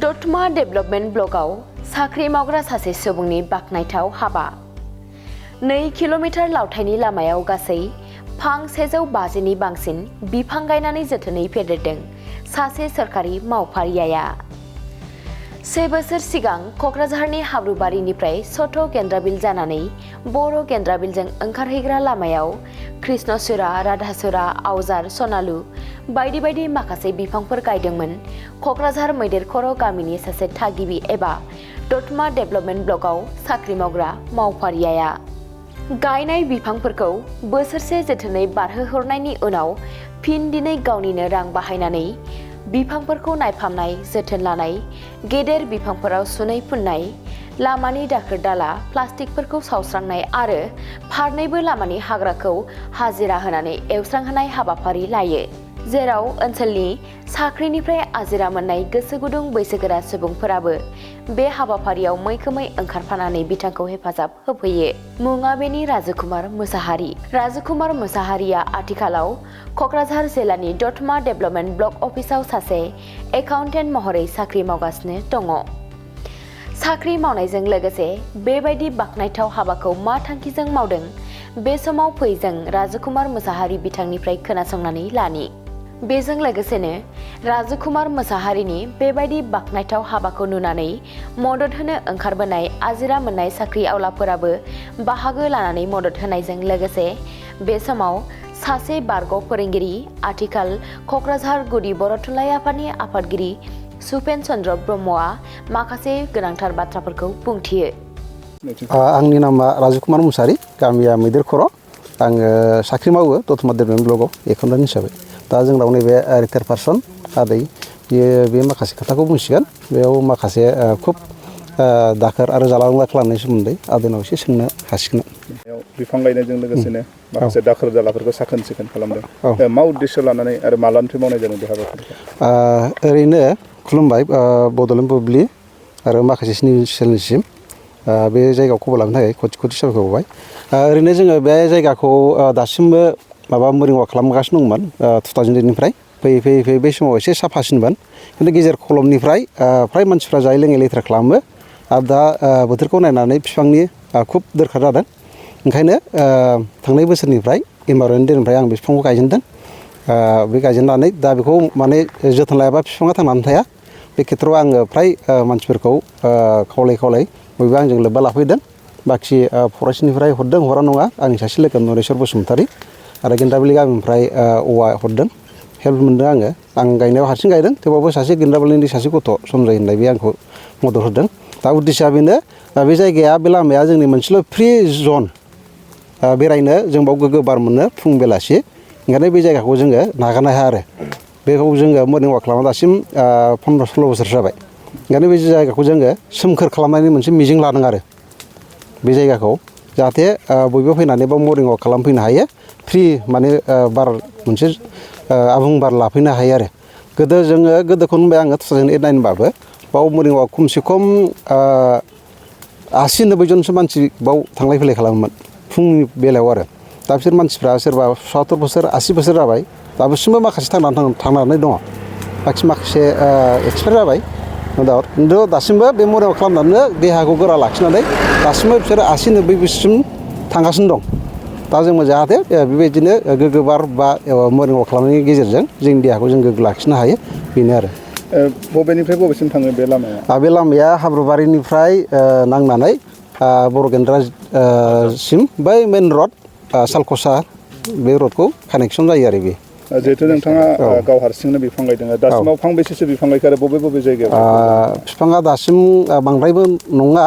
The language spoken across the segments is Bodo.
दतमा डेभेलपमेन्ट ब्लकआव साख्रि मावग्रा सासे सुबुंनि बाखनायथाव हाबा। 2 किल'मिटार लावथाइनि लामायाव गासै फां 150नि बांसिन बिफां गायनानै जोथोनै फेदेरदों सासे सोरखारि मावफारियाया। 1 बोसोर सिगां क'क्राझारनि हाब्रुबारिनिफ्राय सथ' गेन्द्राबिल जानानै बर' गेन्द्राबिलजों ओंखारहैग्रा लामायाव कृष्णचूड़ा, राधाचूड़ा, आवजार, सनालु बायदि बायदि माखासे बिफांफोर गायदोंमोन क'क्राझार मैदेर खर' गामिनि सासे थागिबि एबा दतमा डेभेलपमेन्ट ब्लकआव साख्रि मावग्रा मावफारियाया। गायनाय बिफांफोरखौ बोसोरसे जोथोनै बारहोहरनायनि उनाव फिन दिनै गावनिनो रां बाहायनानै बिफांफोरखौ नायफामनाय, जोथोन लानाय, गेदेर बिफांफोराव सुनै फुननाय, लामानि दाखोर दाला प्लास्टिकफोरखौ सावस्रांनाय आरो फारनैबो लामानि हाग्राखौ हाजिरा होनानै एवस्रांहोनाय हाबाफारि लायो। जेराव ओनसोलनि साख्रिनिफ्राय आजिरा मोननाय गोसो गुदुं बैसोगोरा सुबुंफोराबो बे हाबाफारियाव मैखोमै ओंखारफानानै बिथांखौ हेफाजाब होफैयो। मुङा बेनि राजकुमार मुसाहारि। राजकुमार मुसाहारिया आथिखालाव क'क्राझार जिल्लानि दतमा डेभेलपमेन्ट ब्लक अफिसाव सासे एकाउन्टेन्ट महरै साख्रि मावगासिनो दङ। साख्रि मावनायजों लोगोसे बेबायदि बाखनायथाव हाबाखौ मा थांखिजों मावदों बे समाव फै जों राजकुमार मुसाहारि बिथांनिफ्राय खोनासंनानै लानि। बेजों लोगोसेनो राजकुमार मुसाहारिनि बेबायदि बाखनायथाव हाबाखौ नुनानै मदद होनो ओंखारबोनाय आजिरा मोननाय साख्रि आवलाफोराबो बाहागो लानानै मदद होनायजों लोगोसे बे समाव सासे बारग' फोरोंगिरि, आथिखाल क'क्राझार गुदि बर' थुनलाइ आफादनि आफादगिरि सुपेन चन्द्र ब्रह्मआ माखासे गोनांथार बाथ्राफोरखौ बुंथियो। आंनि नामा राजकुमार मुसाहारि, गामिया मैदेर खर'। आङो साख्रि मावो दतमा डेभेलपमेन्ट ब्लकआव एकाउन्टेन्ट हिसाबै। दा जोंनाव नैबे रिटायार पारसन आदै बे माखासे खोथाखौ बुंसिगोन। बेयाव माखासे खुब दाखोर आरो जाला लोंला खालामनायनि सोमोन्दै आदैनाव एसे सोंनो हासिगोन। बिफां गायनायजों लोगोसेनो माखासे दाखोर दालाफोरखौ साखोन सिखोन खालामदों। मा उद्देश्य लानानै आरो मालानिफ्राय मावनाय जादों बे हाबाफारिखौ? ओरैनो खुलुमबाय बड'लेण्ड बुब्लि आरो माखासे चेनेलसिम बे जायगायाव खबर लानो थाखाय खथि खथि साबायखर बावबाय। ओरैनो जोङो बे जायगाखौ दासिमबो मोरिं वाक खालामगासिनो दंमोन 2008निफ्राय। फैयै फैयै फैयै बै समाव एसे साफासिनमोन, खिन्थु गेजेर खलमनिफ्राय फ्राय मानसिफ्रा जायै लोङै लेथ्रा खालामो। आरो दा बोथोरखौ नायनानै बिफांनि खुब दरखार जादों। ओंखायनो थांनाय बोसोरनिफ्राय इनभाइरनमेन्ट डेनिफ्राय आं बे बिफांखौ गायजेनदों। बे गायजेननानै दा बेखौ माने जोथोन लायाबा बिफाङा थांनानै थाया। बे खेथ्रआव आङो फ्राय मानसिफोरखौ खावलाय बयबो आंजों लोब्बा लाफैदों। बाखि फरेस्टनिफ्राय हरदों, हरा नङा। आंनि सासे लोगो नरेस्वर बसुमतारी आरो गेन्द्राबिलि गामिनिफ्राय औवा हरदों, हेल्प मोनदों आङो। आं गायनायाव हारसिं गायदों, थेवबाबो सासे गेन्द्राबिलिनि सासे गथ' सनजय होननाय बे आंखौ मदद होदों। दा उद्देश्यआ बेनो, बे जायगाया बे लामाया जोंनि मोनसेल' फ्रि जन। बेरायनो जों बाव गोग्गो बार मोनो फुं बेलासि। ओंखायनो बे जायगाखौ जोङो नागारनो हाया आरो। बेखौ जोङो मर्निं वाक खालामना दासिम 15-16 बोसोर जाबाय। ओंखायनो बे जायगाखौ जोङो सोमखोर खालामनायनि मोनसे मिजिं लादों आरो बे जायगाखौ, जाहाथे बयबो फैनानै बाव मर्निं वाक खालामफैनो हायो। फ्रि माने बार मोनसे आबुं बार लाफैनो हायो आरो। गोदोखौ होनबाय आङो 2008-9 बाबो बाव मर्निं वाक खमसे खम 80-90 जनसो मानसि बाव थांलाय फैलाय खालामोमोन फुंनि बेलायाव आरो। दा बिसोर मानसिफ्रा सोरबा 70 बोसोर 80 बोसोर जाबाय, दासिमबो माखासे थांनानै दङ। माखासे एक्सपायार जाबाय खिन्थु दासिमबो बे मर्निं वाक खालामनानै देहाखौ गोरा लाखिनानै दासिमबो बिसोरो 80-90 बोसोरसिम थांगासिनो दं। दा जोंबो जाहाथे बेबायदिनो गोग्गो बार बा मर्निं वाक खालामनायनि गेजेरजों जोंनि देहाखौ जों गोग्गो लाखिनो हायो, बेनो आरो। बबेनिफ्राय बबेसिम थाङो बे लामाया? बे लामाया हाब्रुबारिनिफ्राय नांनानै बर' गेन्द्रा सिम बै मेन रड सालखसा बे रडखौ कानेक्सन जायो आरो बे। जिहेतु नोंथाङा गाव हारसिंनो बिफां गायदों, दासिमाव फांबेसेसो बिफां गायखो आरो बबे जायगायाव? बिफाङा दासिम बांद्रायबो नङा,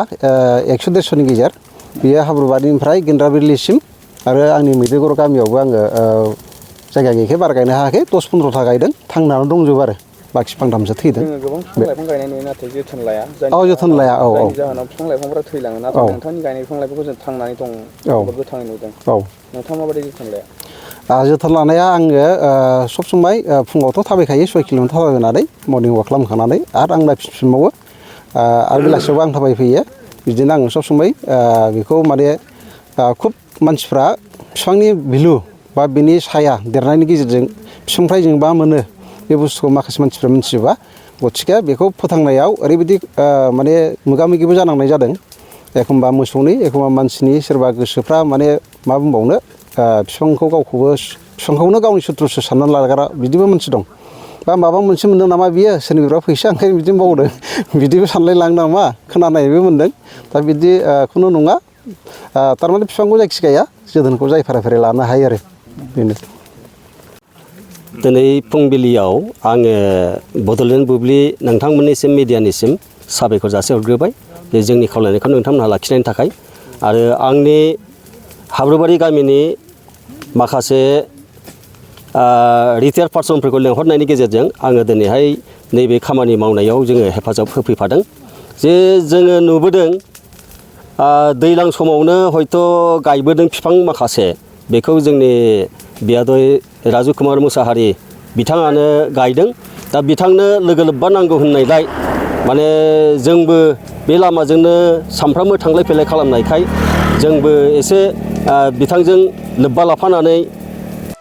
100-150नि गेजेर। बेयो हाब्रुबारिनिफ्राय गेन्द्राबिलिसिम आरो आंनि मैदेरखर' गामियावबो आङो जायगा गैयैखाय बारा गायनो हायाखै, 10-15था गायदों। थांनानै दंजोबो आरो बाखि फांथामसो थैदों। जोङो गोबां बिफां लाइफां गायनाय नुयो, नाथाय जोथोन लाया। जोथोन लाया। जायनि जाहोनाव बिफां लाइफांफोरा थैलाङो। नाथाय नोंथांनि गायनाय बिफां लाइफांखौ जों थांनानै दं, गोथाङै नुदों। नोंथाङा माबायदि जोथोन लाया? जोथोन लानाया आङो सब समाय फुङावथ' थाबायखायो 6 किल'मिटार थाबायनानै मर्निं वाक खालामखांनानै आरो आं नायफिनबावो आरो बेलासियावबो आं थाबायफैयो। बिदिनो आङो सब समाय बेखौ माने खुब मानसिफ्रा बिफांनि भेलु बा बिनि साया देरनायनि गेजेरजों बिफांनिफ्राय जों मा मोनो बे बुस्थुखौ माखासे मानसिफ्रा मिथिजोबा। गथिखे बेखौ फोथांनायाव ओरैबायदि माने मोगा मोगिबो जानांनाय जादों एखमबा मोसौनि एखमबा मानसिनि सोरबा गोसोफ्रा माने मा बुंबावनो बिफांखौ बिफांखौनो गावनि सुथुरसो साननानै लाग्रा बिदिबो मानसि दं बा माबा मोनसे मोनदों नामा बियो सोरनिबा फैसा ओंखायनो बिदिनो मावदों बिदिबो सानलाय लाङो नामा खोनानायबो मोनदों दा बिदि खुनु नङा थारमाने बिफांखौ जायखि गाया जोथोनखौ जाय फारि फारि लानो हायो आरो बेनो दिनै फुंबिलियाव आङो बड'लेण्ड बुब्लि नोंथांमोननिसिम मिडियानिसिम साबायखर जासिहरग्रोबाय जे जोंनि खावलायनायखौ नोंथांमोनहा लाखिनायनि थाखाय आरो आंनि हाब्रुबारि गामिनि माखासे रिटायार्ड पार्सनफोरखौ लेंहरनायनि गेजेरजों आङो दिनैहाय नैबे खामानि मावनायाव जोङो हेफाजाब होफैफादों जे जोङो नुबोदों दैज्लां समावनो हयथ' गायबोदों बिफां माखासे बेखौ जोंनि बियादै राजु कुमार मुसाहारि बिथाङानो गायदों दा बिथांनो लोगो लोब्बा नांगौ होननायलाय माने जोंबो बे लामाजोंनो सानफ्रामबो थांलाय फैलाय खालामनायखाय जोंबो एसे बिथांजों लोब्बा लाफानानै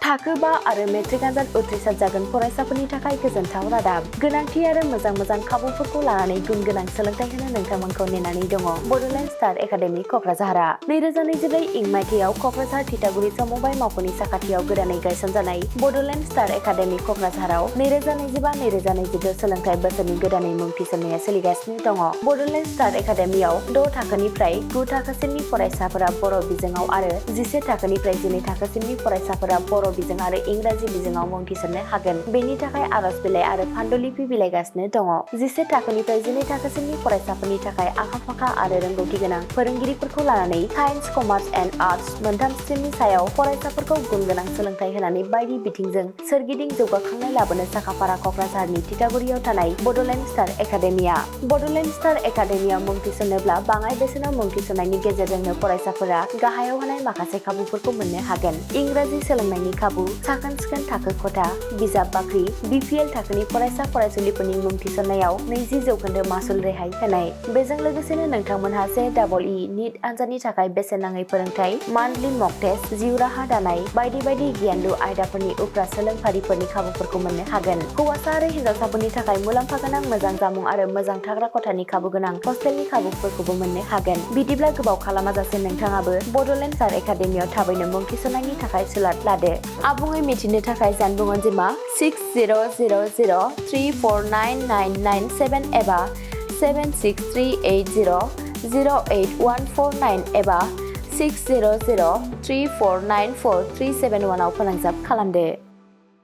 थाखो 5 आरो मेट्रिक आनजाद उथ्रिसार जागोन फरायसाफोरनि थाखाय गोजोनथाव रादाब गोनांथि आरो मोजां खाबुफोरखौ लानानै गुन गोनां सोलोंथाइ होनो नोंथांमोनखौ नेनानै दङ बड'लेण्ड स्टार एकाडेमि क'क्राझारआ 2024 इं मायथाइयाव क'क्राझार थिथागुरि समबाय मावख'नि साखाथियाव गोदानै गायसनजानाय बड'लेण्ड स्टार एकाडेमि क'क्राझाराव 2025-2026 सोलोंथाइ बोसोरनि गोदानै मुं थिसननाया सोलिगासिनो दङ बड'लेण्ड स्टार एकाडेमियाव 6 थाखोनिफ्राय 9 थाखोसिमनि फरायसाफोरा बर' बिजोङाव आरो 11 थाखोनिफ्राय 12 थाखोसिमनि फरायसाफोरा बर' बिजों आरो इंराजि बिजोङाव मुं थिसननो हागोन बेनि थाखाय आर'ज बिलाइ आरो फान्डुलिपि बिलाइगासिनो दङ 11 थाखोनिफ्राय 12 थाखोसिमनि फरायसाफोरनि थाखाय आखा-फाखा आरो रोंगौथि गोनां फोरोंगिरिफोरखौ लानानै साइन्स कमार्स एन्ड आर्टस मोनथाम स्ट्रिमनि सायाव फरायसाफोरखौ गुन गोनां सोलोंथाइ होनानै बायदि बिथिंजों सोरगिदिं जौगाखांनाय लाबोनो साखाफारा क'क्राझारनि थिथागुरियाव थानाय Bodoland star academia Bodoland star एकाडेमियाव मुं थिसननोब्ला बाङाय बेसेनाव मुं थिसननायनि गेजेरजोंनो फरायसाफोरा गाहायाव होनाय माखासे खाबुफोरखौ मोननो हागोन इंराजि सोलोंनायनि खाबु साखोन-सिखोन थाखो खथा बिजाब बाख्रि BPL थाखोनि फरायसा फरायसुलिफोरनि मुं थिसननायाव 20% मासुल रेहाय होनाय बेजों लोगोसेनो नोंथांमोनहा JEE नीट आनजादनि थाखाय बेसेन नाङै फोरोंथाय मान्थलि मक टेस्ट जिउ राहा दानाय बायदि गियानलु आयदाफोरनि उफ्रा सोलोंफारिफोरनि खाबुफोरखौ मोननो हागोन हौवासा आरो हिन्जावसाफोरनि थाखाय मुलाम्फा गोनां मोजां जामुं आरो मोजां थाग्रा खथानि खाबु गोनां हस्टेलनि खाबुफोरखौबो मोननो हागोन बिदिब्ला गोबाव खालामाजासे नोंथाङाबो बड'लेण्ड स्टार एकाडेमियाव थाबैनो मुं थिसननायनि थाखाय सुलाद लादो आबुङै मिथिनो थाखाय जानबुं अनजिमा 6000349997 एबा 7638008149 एबा 6003494371 आव फोनांजाब खालामदो